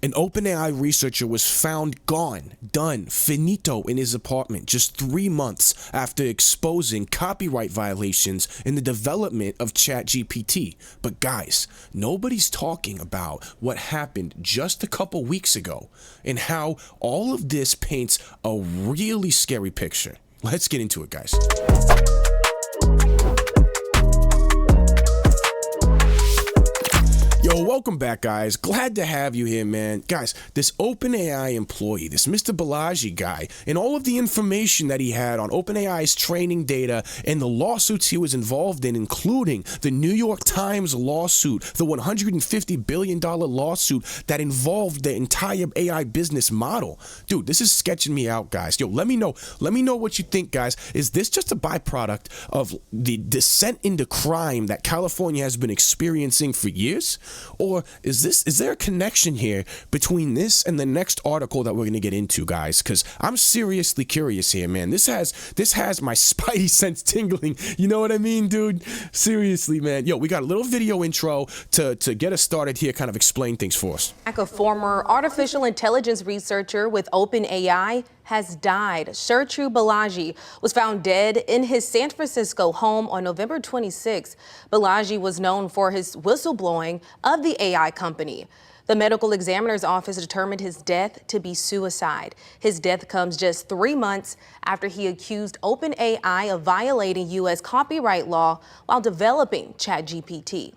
An OpenAI researcher was found gone, done, finito in his apartment just 3 months after exposing copyright violations in the development of ChatGPT. But guys, nobody's talking about what happened just a couple weeks ago and how all of this paints a really scary picture. Let's get into it, guys. Yo, welcome back, guys. Glad to have you here, man. Guys, this OpenAI employee, this Mr. Balaji guy, and all of the information that he had on OpenAI's training data and the lawsuits he was involved in, including the New York Times lawsuit, the $150 billion lawsuit that involved the entire AI business model. Dude, this is sketching me out, guys. Yo, let me know what you think, guys. Is this just a byproduct of the descent into crime that California has been experiencing for years? Or is there a connection here between this and the next article that we're going to get into, guys? Because I'm seriously curious here, man. This has my spidey sense tingling. You know what I mean, dude? Seriously, man. Yo, we got a little video intro to get us started here, kind of explain things for us. A former artificial intelligence researcher with OpenAI has died. Suchir Balaji was found dead in his San Francisco home on November 26. Balaji was known for his whistleblowing of the AI company. The medical examiner's office determined his death to be suicide. His death comes just 3 months after he accused OpenAI of violating U.S. copyright law while developing ChatGPT.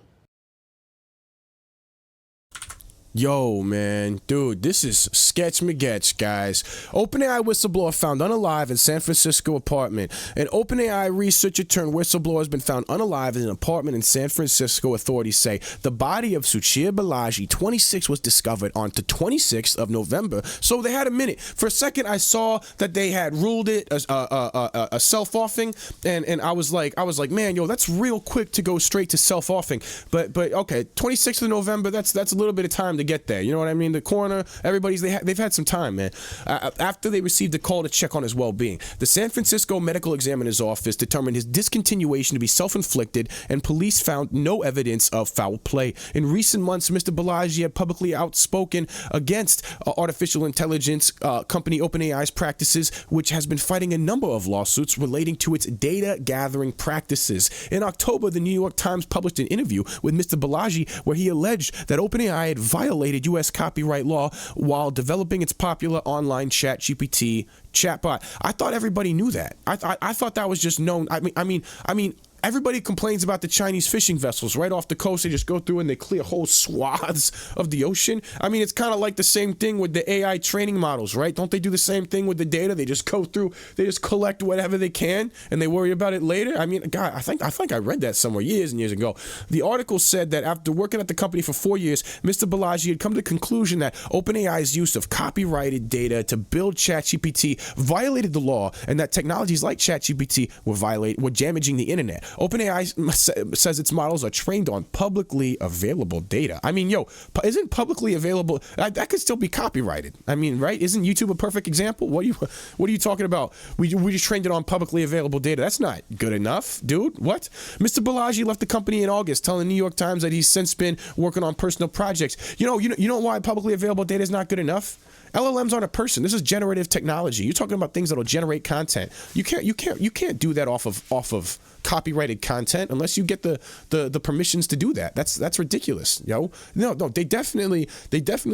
Yo, man, dude, this is sketch magetch, guys. OpenAI whistleblower found unalive in San Francisco apartment. An OpenAI researcher turned whistleblower has been found unalive in an apartment in San Francisco, authorities say. The body of Suchir Balaji, 26, was discovered on the 26th of November, so they had a minute. For a second, I saw that they had ruled it a self-offing, and I was like, man, yo, that's real quick to go straight to self-offing. But okay, 26th of November, that's a little bit of time to get there. You know what I mean? The coroner, they've had some time, man. After they received a call to check on his well-being, the San Francisco medical examiner's office determined his discontinuation to be self-inflicted, and police found no evidence of foul play. In recent months, Mr. Balaji had publicly outspoken against artificial intelligence company OpenAI's practices, which has been fighting a number of lawsuits relating to its data gathering practices. In October, the New York Times published an interview with Mr. Balaji where he alleged that OpenAI had violated U.S. copyright law while developing its popular online ChatGPT chatbot. I thought everybody knew that. I thought that was just known. I mean, everybody complains about the Chinese fishing vessels right off the coast. They just go through and they clear whole swaths of the ocean. I mean, it's kind of like the same thing with the AI training models, right? Don't they do the same thing with the data? They just go through, they just collect whatever they can and they worry about it later. I mean, God, I think I read that somewhere years and years ago. The article said that after working at the company for 4 years, Mr. Balaji had come to the conclusion that OpenAI's use of copyrighted data to build ChatGPT violated the law, and that technologies like ChatGPT were damaging the internet. OpenAI says its models are trained on publicly available data. I mean, yo, isn't publicly available, that could still be copyrighted. I mean, right? Isn't YouTube a perfect example? What are you talking about? We just trained it on publicly available data. That's not good enough, dude. What? Mr. Balaji left the company in August, telling the New York Times that he's since been working on personal projects. You know why publicly available data is not good enough? LLMs aren't a person. This is generative technology. You're talking about things that'll generate content. You can't do that off of copyrighted content unless you get the permissions to do that. That's ridiculous, yo. No, they definitely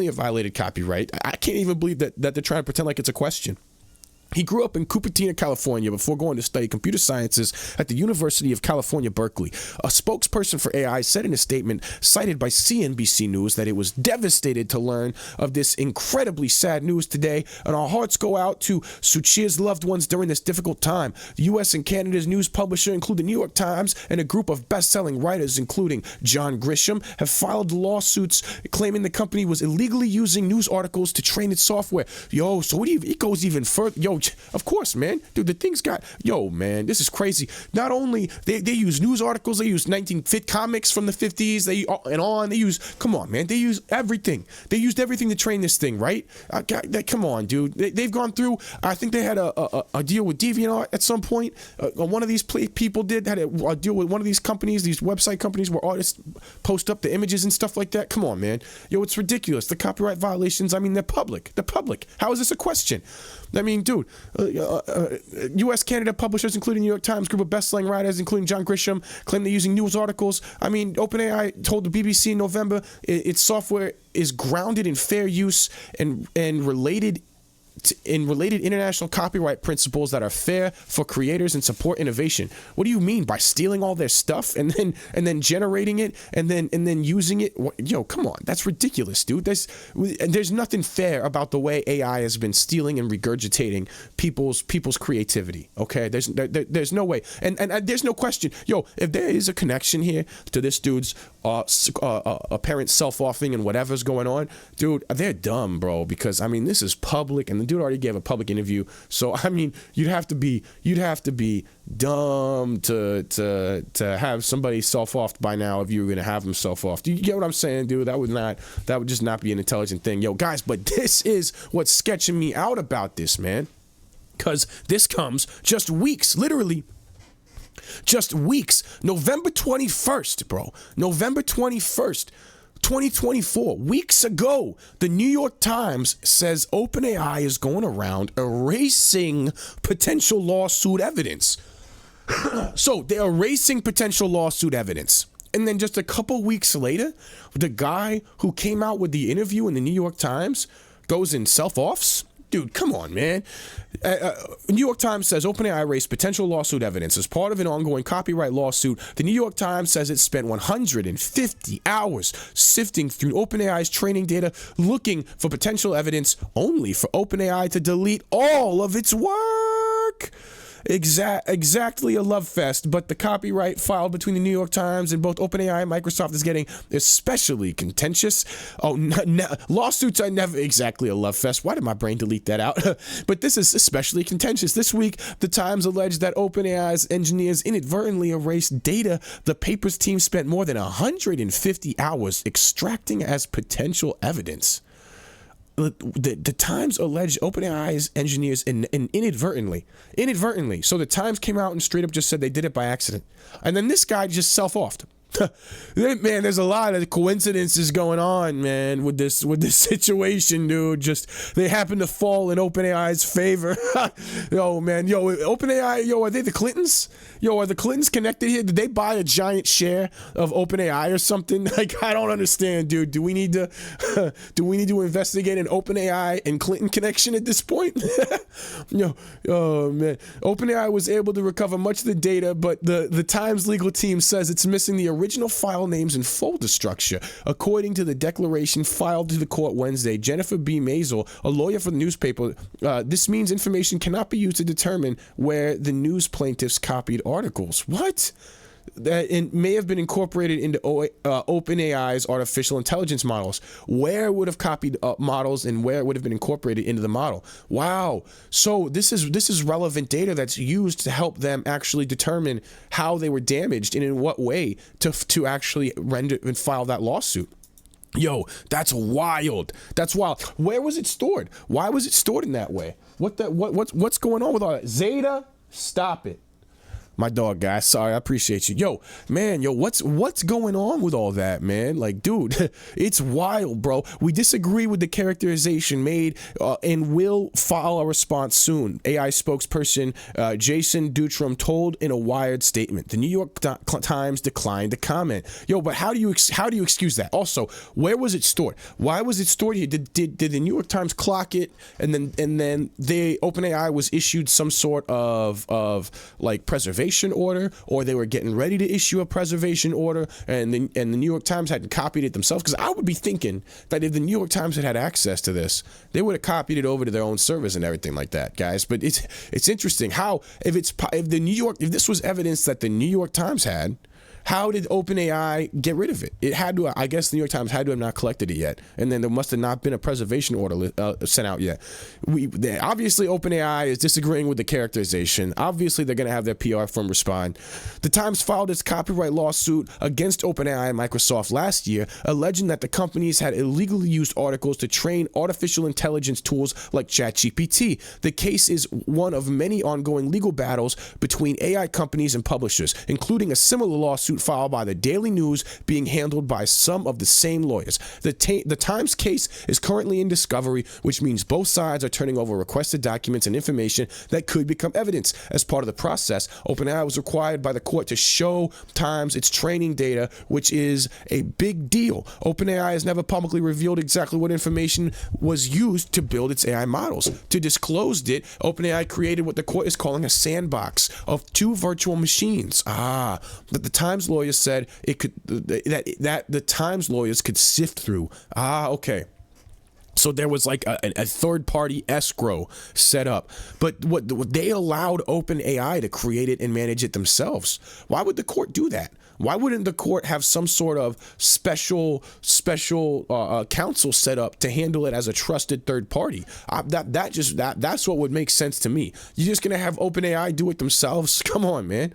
have violated copyright. I can't even believe that they're trying to pretend like it's a question. He grew up in Cupertino, California, before going to study computer sciences at the University of California, Berkeley. A spokesperson for AI said in a statement cited by CNBC News that it was devastated to learn of this incredibly sad news today, and our hearts go out to Suchir's loved ones during this difficult time. The U.S. and Canada's news publisher, including the New York Times, and a group of best-selling writers, including John Grisham, have filed lawsuits claiming the company was illegally using news articles to train its software. Yo, so it goes even further. Yo, of course, man. Dude, the thing's got, man, this is crazy. Not only, they use news articles, they use 1950 comics from the 50s, they use, come on, man, they use everything. They used everything to train this thing, right? Come on, dude. They've gone through, I think they had a deal with DeviantArt at some point. One of these people had a deal with one of these companies, these website companies where artists post up the images and stuff like that. Come on, man. It's ridiculous. The copyright violations, I mean, they're public. They're public. How is this a question? I mean, dude, U.S. Canada publishers, including New York Times, group of best-selling writers, including John Grisham, claim they're using news articles. I mean, OpenAI told the BBC in November its software is grounded in fair use and related international copyright principles that are fair for creators and support innovation. What do you mean by stealing all their stuff and then generating it and then using it? Come on, that's ridiculous, dude. There's nothing fair about the way AI has been stealing and regurgitating people's creativity. Okay, there's no way, and there's no question. If there is a connection here to this dude's apparent self-offing and whatever's going on, dude, they're dumb, bro. Because I mean, this is public, and the dude already gave a public interview. So I mean, you'd have to be dumb to have somebody self-offed by now if you were gonna have him self-offed. You get what I'm saying, dude? That would just not be an intelligent thing, guys. But this is what's sketching me out about this, man. Because this comes just weeks, literally. Just weeks. November 21st, bro. November 21st, 2024. Weeks ago, the New York Times says OpenAI is going around erasing potential lawsuit evidence. So they're erasing potential lawsuit evidence. And then just a couple weeks later, the guy who came out with the interview in the New York Times goes and self-offs. Dude, come on, man. New York Times says OpenAI erased potential lawsuit evidence as part of an ongoing copyright lawsuit. The New York Times says it spent 150 hours sifting through OpenAI's training data, looking for potential evidence, only for OpenAI to delete all of its work. Exactly a love fest, but the copyright filed between the New York Times and both OpenAI and Microsoft is getting especially contentious. Lawsuits are never exactly a love fest. Why did my brain delete that out? But this is especially contentious. This week, the Times alleged that OpenAI's engineers inadvertently erased data the paper's team spent more than 150 hours extracting as potential evidence. The Times alleged OpenAI's engineers inadvertently. So the Times came out and straight up just said they did it by accident. And then this guy just self-offed. Man, there's a lot of coincidences going on, man, with this situation, dude. Just they happen to fall in OpenAI's favor. OpenAI, are they the Clintons? Are the Clintons connected here? Did they buy a giant share of OpenAI or something? Like, I don't understand, dude. Do we need to investigate an OpenAI and Clinton connection at this point? Oh man, OpenAI was able to recover much of the data, but the Times legal team says it's missing the original file names and folder structure. According to the declaration filed to the court Wednesday, Jennifer B. Maisel, a lawyer for the newspaper, this means information cannot be used to determine where the news plaintiffs copied articles. What? That may have been incorporated into OpenAI's artificial intelligence models. Where it would have copied models and where it would have been incorporated into the model. Wow. So this is relevant data that's used to help them actually determine how they were damaged and in what way to actually render and file that lawsuit. That's wild. That's wild. Where was it stored? Why was it stored in that way? What's going on with all that? Zeta, stop it. My dog, guy. Sorry, I appreciate you. What's going on with all that, man? Like, dude, it's wild, bro. We disagree with the characterization made and will file a response soon. AI spokesperson Jason Dutram told in a Wired statement. The New York Times declined to comment. But how do you excuse that? Also, where was it stored? Why was it stored here? Did the New York Times clock it and then OpenAI was issued some sort of like preservation order, or they were getting ready to issue a preservation order and the New York Times hadn't copied it themselves? Because I would be thinking that if the New York Times had access to this, they would have copied it over to their own servers and everything like that, guys. But it's interesting how if this was evidence that the New York Times had, How did OpenAI get rid of it? It had to, I guess the New York Times had to have not collected it yet. And then there must have not been a preservation order sent out yet. Obviously, OpenAI is disagreeing with the characterization. Obviously, they're going to have their PR firm respond. The Times filed its copyright lawsuit against OpenAI and Microsoft last year, alleging that the companies had illegally used articles to train artificial intelligence tools like ChatGPT. The case is one of many ongoing legal battles between AI companies and publishers, including a similar lawsuit filed by the Daily News being handled by some of the same lawyers. The Times case is currently in discovery, which means both sides are turning over requested documents and information that could become evidence. As part of the process, OpenAI was required by the court to show Times its training data, which is a big deal. OpenAI has never publicly revealed exactly what information was used to build its AI models. To disclose it, OpenAI created what the court is calling a sandbox of 2 virtual machines. That the Times lawyers said it could that the Times lawyers could sift through. Okay. So there was like a third-party escrow set up. But what they allowed OpenAI to create it and manage it themselves. Why would the court do that? Why wouldn't the court have some sort of special counsel set up to handle it as a trusted third party? That's what would make sense to me. You're just gonna have OpenAI do it themselves? Come on, man.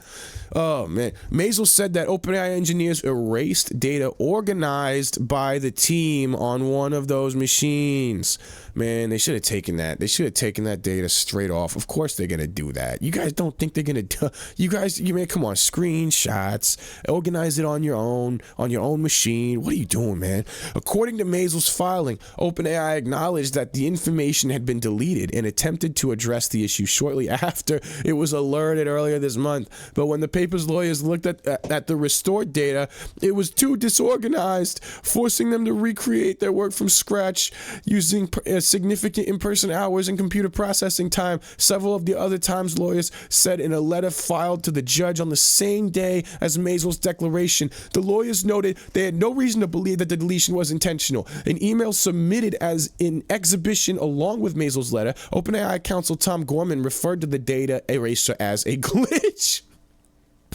Oh man. Maisel said that OpenAI engineers erased data organized by the team on one of those machines. Man, they should have taken that. They should have taken that data straight off. Of course they're gonna do that. You guys don't think they're gonna do? You man, come on, screenshots. Organize it on your own machine. What are you doing, man? According to Maisel's filing, OpenAI acknowledged that the information had been deleted and attempted to address the issue shortly after it was alerted earlier this month. But when the paper's lawyers looked at the restored data, it was too disorganized, forcing them to recreate their work from scratch using significant in-person hours and computer processing time. Several of the other Times lawyers said in a letter filed to the judge on the same day as Maisel's declaration. The lawyers noted they had no reason to believe that the deletion was intentional. An email submitted as an exhibition along with Maisel's letter, OpenAI counsel Tom Gorman referred to the data eraser as a glitch.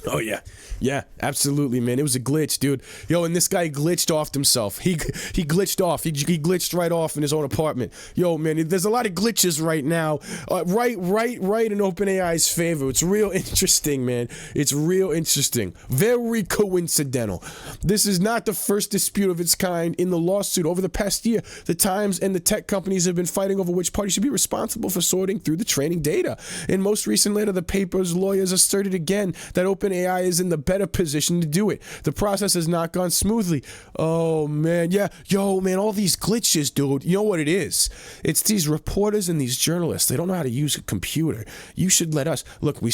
Oh yeah, absolutely, man. It was a glitch, dude. Yo, and this guy glitched off himself. He glitched off. He glitched right off in his own apartment. Yo, man, there's a lot of glitches right now. Right in OpenAI's favor. It's real interesting, man. It's real interesting. Very coincidental. This is not the first dispute of its kind in the lawsuit. Over the past year, the Times and the tech companies have been fighting over which party should be responsible for sorting through the training data. In most recent letter, the paper's lawyers asserted again that OpenAI is in the better position to do it. The process has not gone smoothly. Oh man, yeah, yo man, all these glitches, dude. You know what it is? It's these reporters and these journalists. They don't know how to use a computer. You should let us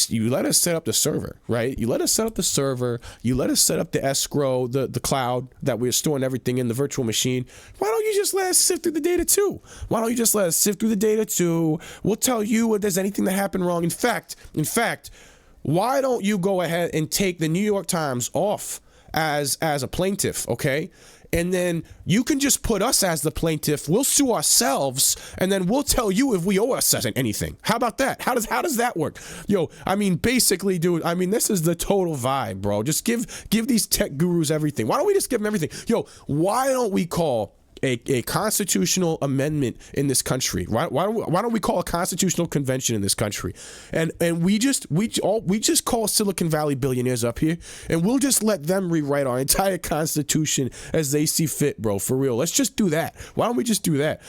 you let us set up the server, right? You let us set up the server. You let us set up the escrow, the cloud that we're storing everything in, the virtual machine. Why don't you just let us sift through the data too? Why don't you just let us sift through the data too? We'll tell you if there's anything that happened wrong. In fact. Why don't you go ahead and take the New York Times off as a plaintiff, okay? And then you can just put us as the plaintiff. We'll sue ourselves, and then we'll tell you if we owe us anything. How about that? How does that work? Yo, I mean, basically, dude, I mean, this is the total vibe, bro. Just give these tech gurus everything. Why don't we just give them everything? Yo, why don't we call a constitutional amendment in this country? Why don't we call a constitutional convention in this country, and we just call Silicon Valley billionaires up here, and we'll just let them rewrite our entire constitution as they see fit, bro. For real, let's just do that. Why don't we just do that?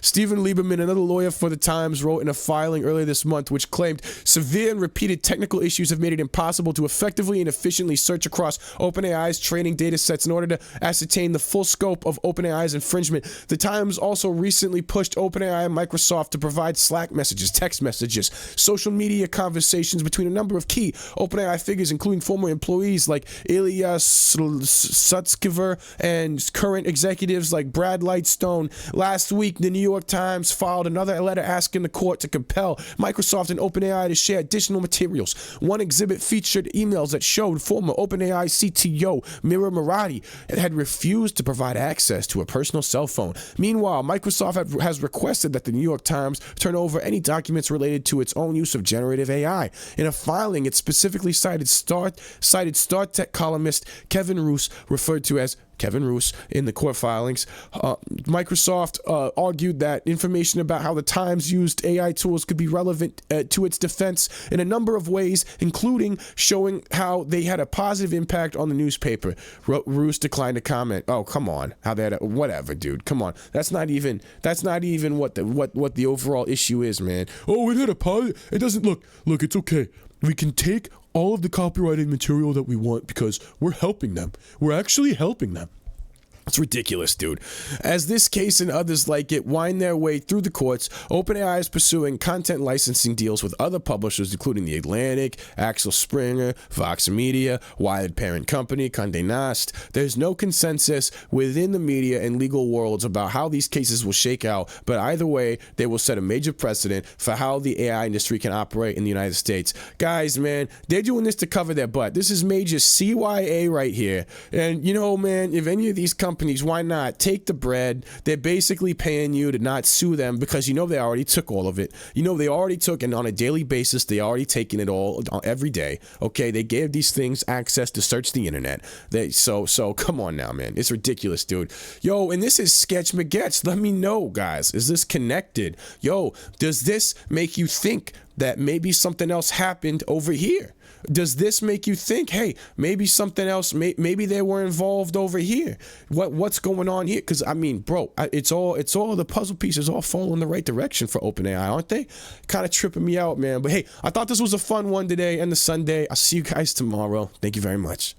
Stephen Lieberman, another lawyer for the Times, wrote in a filing earlier this month which claimed severe and repeated technical issues have made it impossible to effectively and efficiently search across OpenAI's training data sets in order to ascertain the full scope of OpenAI's infringement. The Times also recently pushed OpenAI and Microsoft to provide Slack messages, text messages, social media conversations between a number of key OpenAI figures, including former employees like Ilya Suchir and current executives like Brad Lightstone. Last week, the New York Times filed another letter asking the court to compel Microsoft and OpenAI to share additional materials. One exhibit featured emails that showed former OpenAI CTO Mira Murati had refused to provide access to a personal personal cell phone. Meanwhile, Microsoft has requested that the New York Times turn over any documents related to its own use of generative AI. In a filing, it specifically cited Star Tech columnist Kevin Roose, referred to as Kevin Roose, in the court filings. Microsoft argued that information about how the Times used AI tools could be relevant to its defense in a number of ways, including showing how they had a positive impact on the newspaper. Roose declined to comment. Oh, come on, how they had whatever, dude. Come on, that's not even what the overall issue is, man. Oh, it had a positive. It doesn't look. It's okay. We can take all of the copyrighted material that we want because we're helping them. We're actually helping them. It's ridiculous, dude. As this case and others like it wind their way through the courts, OpenAI is pursuing content licensing deals with other publishers, including The Atlantic, Axel Springer, Vox Media, Wired Parent Company, Condé Nast. There's no consensus within the media and legal worlds about how these cases will shake out, but either way, they will set a major precedent for how the AI industry can operate in the United States. Guys, man, they're doing this to cover their butt. This is major CYA right here. And, you know, man, if any of these companies, why not take the bread? They're basically paying you to not sue them because you know they already took all of it. You know they already took, and on a daily basis they already taking it all every day. Okay, they gave these things access to search the internet. So come on now, man. It's ridiculous, dude. Yo, and this is Sketch McGetch. Let me know, guys. Is this connected? Yo, does this make you think that maybe something else happened over here? Does this make you think, hey, maybe something else, maybe they were involved over here? What's going on here? Because, I mean, bro, it's all the puzzle pieces all fall in the right direction for OpenAI, aren't they? Kind of tripping me out, man. But hey, I thought this was a fun one today and the Sunday. I'll see you guys tomorrow. Thank you very much.